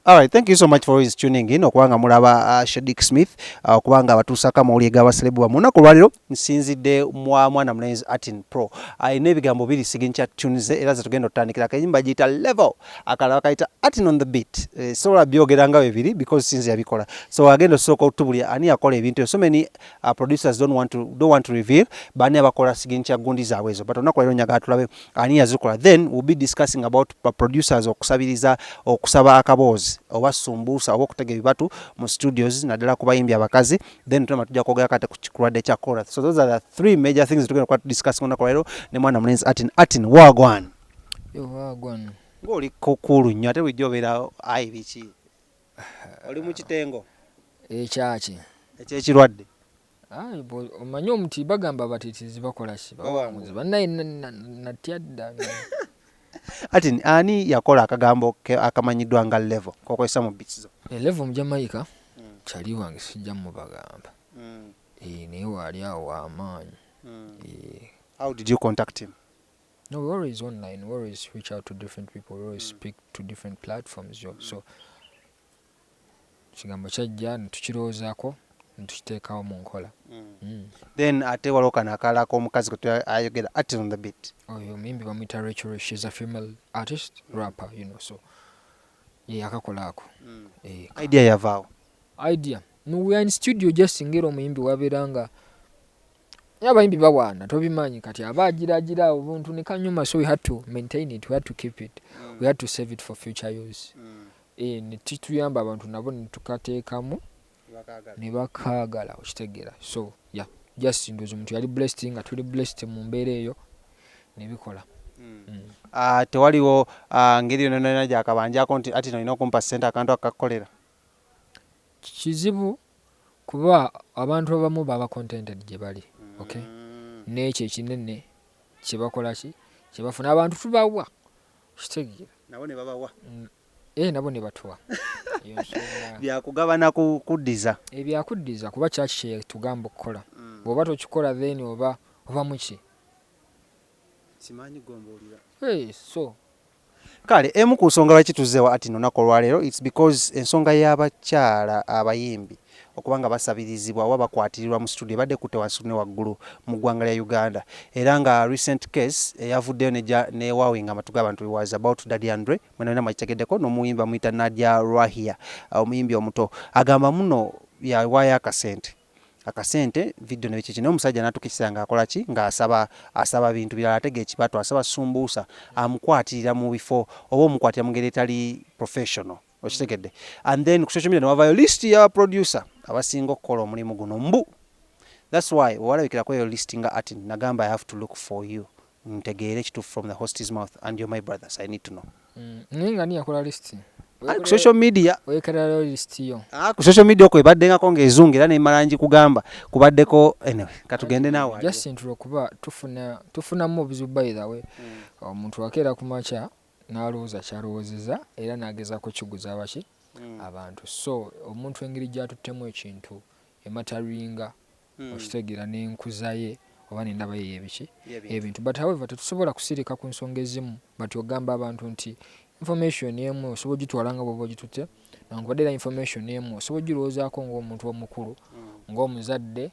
All right, thank you so much for always tuning in. Okubanga mulaba Shadik Smith, okubanga abatuusako amawulire g'abaselebu bammwe. Olunaku lwaleero nsinzidde mwana mulenzi Atin Pro. Ayina ebigambo biri signature tunes era ze tugenda otandikira akayimba giyita Level. Akalala kayita Atin on the beat. Sobola byogera nga bibiri because sinzi yabikola. So agenda osooka otubulira ani yakola ebintu. So many producers don't want to reveal bani abakola signature gundi zaabwe ezo. But olunaku lwaleero njagala tulabe ani yazikola. Then we'll be discussing about producers okusabiriza okusaba akaboozi oba sumbusa oba okutega ebibatu mu studios naddala ku bayimbi abakazi. Then tujja kwogera kate ku kikulwadde kya chorus. So those are the three major things tugenda discuss olunaku lwaleero ne mwana mulenzi Atin wagwan. Yo wagwan. Ng'oli kukulu nnyo ate wijja obeera ayi biki? Oli mu kitengo? Ekyaki. Ekyekirwadde? Ayi omanyi omuti bagamba batiitizi bakola ki? Bawanguzi. Bannaye natya dda. Atin ani yakola akagambo akamanyiddwa nga Level kokozesa mu beats zo? Level mu Jamaica kyali wange sijja mu bagamba. Naye waali awo w'amaanyi. How did you contact him? No, we always online, we always reach out to different people, we always speak to different platforms. So kigambo kyajja netukirowoozaako netukiteekawo mu nkola. Then ate waliwo kano akalala k'omukazi kwe ayogera Atin on the beat. Oyo muyimbi bamuyita Rachel, she's a female artist, rapper, so akakola ako. Idea yavaawo? Idea. No, we are in studio just ngero omuyimbi wabeeranga abayimbi bawaana tobimanyi kati abagiragira obuntu ne kanyuma, so we had to maintain it, we had to keep it, we had to save it for future use. Ne tutuyamba abantu nabo ne tukateekamu ne bakaagala okitegeera. So yeah, just ndozo omuntu yali blessed nga tuli blessed mu mbeera eyo ne bikola. Tewaliwo ngeri yonna gyakabanjako nti Atin olina okumpa ssente akantu akakolera? Kizibu kuba abantu abamu baba contented gye bali. Okay. N'ekyo ekinene kye bakola ki kye bafuna abantu tubawa kitegeera. Nabo ne babawa? Nabo ne batuwa. Byakugabana kuddiza? Byakuddiza kuba kyaki kye tugamba okukola. Bw'oba tokikola then oba muki? Simanyi gomboolira. So kale emu ku nsonga lwaki tuzzeewa Atin olunaku olwaleero, it's because ensonga y'abakyala abayimbi okubanga basabirizibwa oba bakwatirirwa mu studio ebadde kutte wansi ne waggulu mu ggwanga lya Uganda, era nga recent case eyavuddeyo ne wawinga amatu g'abantu was about Daddy Andre mwena mwakitegeddeko n'omuyimbi amuyita Nadia Rahia, omuyimbi omuto agamba muno yawaayo akasente video ne biki n'omusajja n'atukisa nga akola ki ng'asaba bintu birala atega ekibatu asaba sumbuusa amukwatirira mu bifo oba omukwatira mu ngeri etali professional okitegedde. And then ku social media ne wavayo list ya producer abasinga okukola omulimu guno mbu. That's why owalabikirako eyo list nga Atin nagamba I have to look for you ntegeere ekituufu from the host's mouth and you're my brothers, I need to know. Nga ni yakola list ku social media weekala list yo ku social media okwo ebaddengako ng'ezungu era nemala kubagamba kubaddeko anyway katugende naawe just intro kuba tufunamu obuzibu by the way. Omuntu akeera ku makya n'alowooza kyalowoozeza era n'agezaako kiguza abaki abantu. So omuntu engeri gyatuttemu ekintu emataringa okitegeera n'enkuza ye oba n'endaba ye ebiki ebintu. But however tetusobola kusirika ku nsonga ezimu but ogamba abantu nti information emu osobola ogitwala nga bw'oba ogitutte nankubadde era information emu osobola ogirowoozaako ng'omuntu omukulu ng'omuzadde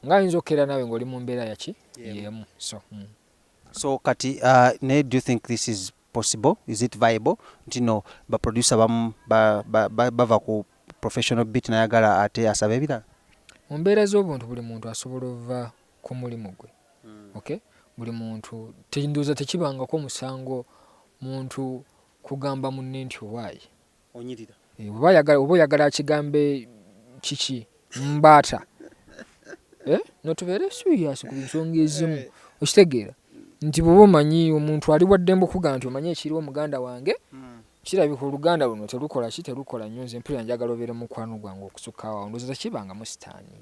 ng'ayinza okkeera naawe ng'oli mu mbeera yaki yemu. So kati do you think this is possible? Is it viable? Nti no baproducer bamu bava ku professional beat nayagala ate asaba ebirala? Mu mbeera z'obuntu buli muntu asobola ova ku mulimu gwe. Okay? Buli muntu ndoza tekibangako omusango muntu kugamba munne nti owaayi onyirira oba oyagala akigambe kiki mbaata notubeere serious ku nsonga ezimu okitegeera nti bw'oba omanyi omuntu ali waddembe okugaa nti omanyi ekiriwo muganda wange kirabika oluganda luno terukola nnyo nze mpulira njagala obeere mukwano gwange okusukka awo ndoza tekibangamu sitaani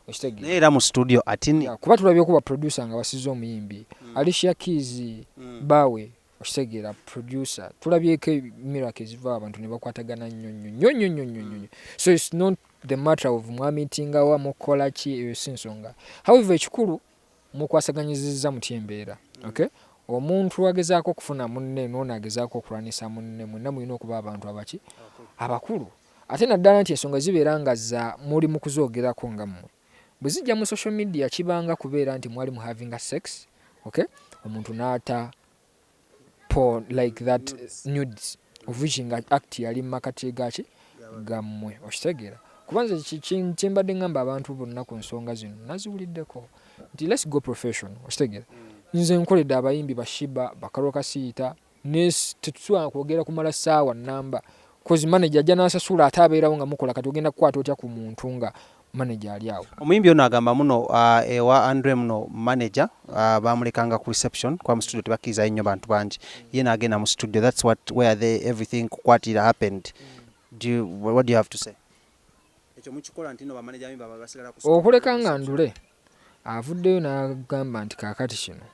okitegeera naye era mu studio Atin kuba tulabye okuba producer nga basize omuyimbi Alicia Keys bawe okitegeera producer tulabyeko miracle eziva abantu ne bakwatagana nnyo. So it's not the matter of mwamitinga wa mukola ki eyo si nsonga. However ekikulu mukwasaganyizizza muti embeera. Okay? Omuntu agezaako okufuna munne n'ono agezaako okulwanisa munne mwenna mulina okuba abantu abaki abakulu ate naddala nti ensonga zibeera nga za muli mu kuzoogerako nga mmwe bwe zijja mu social media kibanga kubeera nti mwali mu having a sex okay omuntu n'ata porn like that nudes of which nga act yali mu makati gaki gammwe okitegeera kubanza kyembadde ngamba abantu bonna ku nsonga zino naziwuliddeko nti let's go professional okitegeera nze nkoledde abayimbi bashiba bakaloka siita tetusobola kwogera kumala ssaawa namba kozi manager ajja n'asasula ate abeerawo nga mukola kati ogenda kukwata otya ku muntu nga manager ali awo omuyimbi ono agamba muno ewa Andre muno manager bamulekanga ku reception kwa mu studio tebakkiriza nnyo bantu bangi ye n'agenda mu studio that's where everything kukwatira happened. What do you have to say? Ekyo mukikola ntino ba manager bambi basigala ku okuleka nga ndule avuddeyo n'agamba nti kaakati kino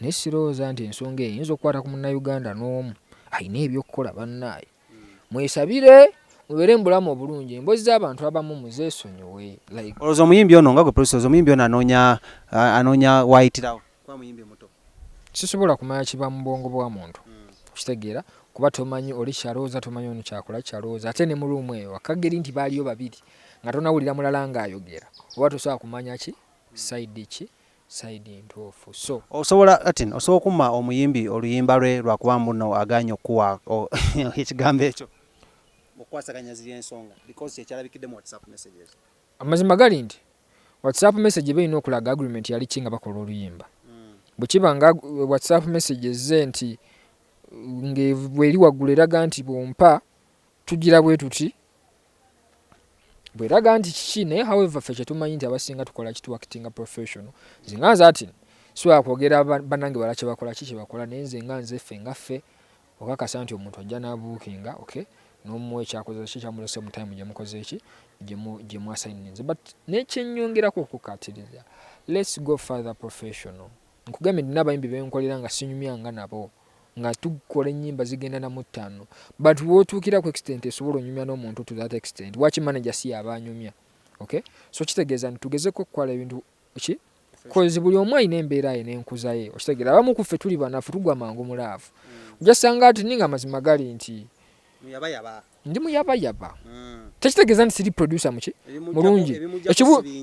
naye sirowooza nti ensonga eyo yinza okukwata ku munnayuganda n'omu ayina ebyokukola bannaaye mwesabire mubeere mbulamu obulungi emboozi z'abantu abamu muzeesonyiwe olowooza omuyimbi ono nga gwe producer omuyimbi ono anoonya wayitirawo kuba muyimbi muto sisobola kumanya kiba mu bwongo bwa muntu okitegeera kuba tomanyi oli kyalowooza tomanyi ono kyakola kyalowooza ate ne mu luumu eyo akageri nti baaliyo babiri nga tonawulira mulala ng'ayogera oba tosobola kumanya ki side ntuufu so osobola okuma omuyimbi oluyimba lwe lwakuba muno aganya okuwa ekigambo ekyo okwasaganya ziri ensonga because ekyalabikidde mu WhatsApp messages amazima gali nti WhatsApp message beerina okulaga agreement yali ki nga bakola oluyimba bwe kiba nga WhatsApp messages ze nti bweri waggulu eraga nti bwompa tugira bwe tuti bweraga nti kiki naye however ffe kyetumanyi nti abasinga tukola kituwakitinga professional zinganza ati sisobola kwogera bannange bala kye bakola ki kye bakola naye nze nga nze nga ffe okakasa nti omuntu ajja n'abuukinga okay n'omuwa ekyakoze ki kyamulese mu time gye mukoze eki gye mwasayininze but nekyennyongerako okukatiriza let's go further professional nkugambye nina abayimbi benkolera nga sinyumyanga nabo nga tukola ennyimba zigenda na mu 5 but wootuukira ku extent esobola onyumya n'omuntu to that extent waki manager si abanyumya okay so kitegeeza nti tugezeko okukola ebintu ki kozi buli omu alina embeera ye n'enkuza ye okitegeera abamu ku ffe tuli banafu tugwa mangu mulaavu ojasanga ati ninga amazima gali nti ndi muyabayaba tekitegeeza nti siri producer mulungi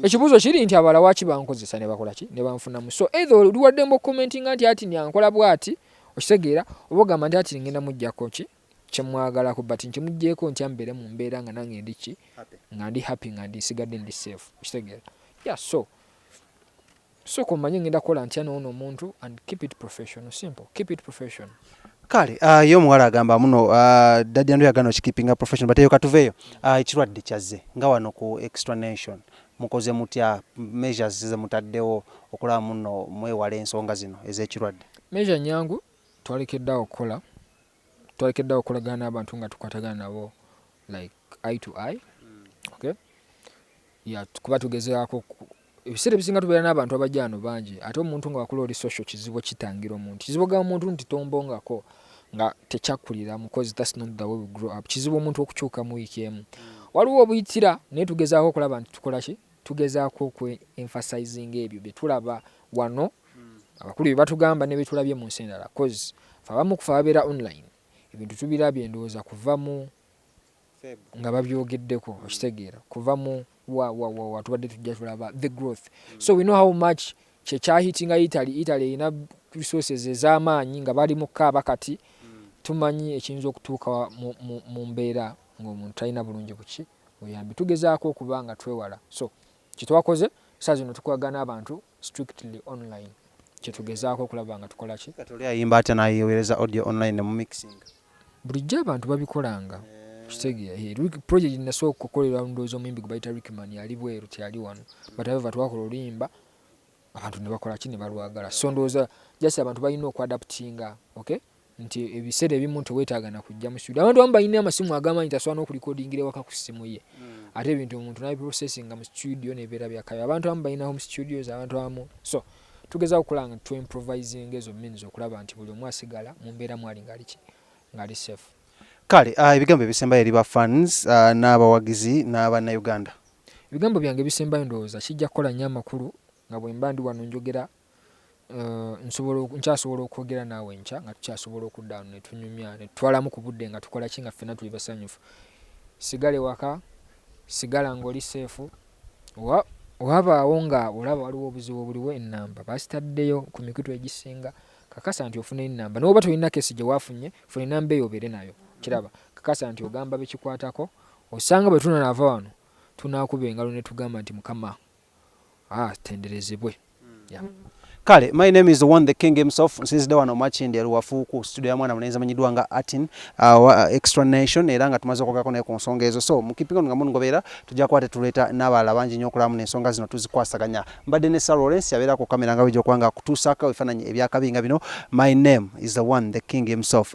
ekibuuzo kiri nti abala waki bankozesa ne bakola ki ne banfunamu so either oluwaddembo commentinga nti ati nyankola bwati okitegeera oba ogamba nti ati ngenda mujjako ki kyemwagalako but nkimuggyeko nti ambeere mu mbeera nga nange ndi ki nga ndi happy nga ndi sigadde ndi safe okitegeera so komanye ngenda kola ntya n'ono omuntu and keep it professional simple keep it professional kale yo omuwala agamba muno daddy ando yagana okikipinga professional but eyo katuveeyo ekirwadde kyazze nga wano ku extra nation mukoze mutya measures ze mutaddewo okulaba muno mwewala ensonga zino ez'ekirwadde measure nyangu twalekeddewo okolagana n'abantu nga tukwatagana nabo like eye to eye okay kuba tugezeako ebiseera ebisinga tubeera n'abantu abajjaano bangi ate omuntu nga wakula oli social kizibu kitangira omuntu kizibu gamba omuntu nti tombongako nga tekyakkulira mukozi that's not the way we grow up kizibu omuntu okukyuka mu wiiki emu waliwo obuyitira naye tugezaako okulaba nti tukola ki tugezaako okwe-emphasizing ebyo bye tulaba wano abakulu bye batugamba ne bye tulabye mu nsi endala cause fe abamu kufa babeera online ebintu tubirabye ndowooza kuva mu nga babyogeddeko okitegeera kuva mu tubadde tujja tulaba the growth so we know how much kyekyahitinga Italy erina resources ez'amaanyi nga bali mu kaaba kati tumanyi ekiyinza okutuuka mu mbeera ng'omuntu talina bulungi buki buyambi tugezaako okuba nga twewala so kyetwakoze saa zino tukwagana abantu strictly online kyetugezaako okulaba nga tukola ki katoli ayimba ate nayewereza audio online mu mixing bulijjo abantu babikolanga kitegeera project nasooka okukolera ndowooza omuyimbi gwe bayita Rickman yali bweru teyali wano but however twakola oluyimba abantu ne bakola ki ne balwagala so ndowooza just abantu balina okuadaptinga okay nti ebiseera ebimu teweetaaga na kujja mu studio abantu abamu balina amasimu agamanyi tasobola n'okulikodingira ewaka ku ssimu ye ate ebintu omuntu nabiprocessinga mu studio nebeera byakayo abantu abamu balina home studios abantu abamu so tugeza okukola nga tu-improvising ezo means okulaba nti buli omu asigala mu mbeera mwali ngali safe kale ebigambo ebisembayo eri ba fans n'abawagizi n'abannayuganda ebigambo byange ebisembayo ndowooza kijja kukola nnyo amakulu nga bwe mba ndi wano njogera nkyasobola okwogera naawe nkya nga tukyasobola okuddaano ne tunyumya ne tutwalamu ku budde nga tukola ki nga ffenna tuli basanyufu sigale waka sigala ng'oli seefu wabaawo nga olaba waliwo obuzibu buliwo ennamba basitaddeyo ku mikutu egisinga kakasa nti ofuna ennamba n'oba tolina kesi gye waafunye funa ennamba eyo obeere nayo kiraba kakasa nti ogamba bekikwatako osanga bwe tunanava wano tunaakuba engalo ne tugamba nti mukama tenderezebwe. Kale, my name is the one, the king himself. Nsinzidde wano Makindye Luwafu ku studio ya mwana munenzi amanyiddwa nga Atin Extra Nation era nga tumaze okwogako naye ku nsonga ezo. So mukipingo nga munogobeera tujja kuba tetuleeta n'abalala bangi nnyo okulamu n'ensonga zino tuzikwasaganya. Mbadde ne Sir Lawrence yabeera ku kamera nga bijja okuba nga kutuusaako ebifaananyi ebyakabinga bino. My name is the one, the king himself.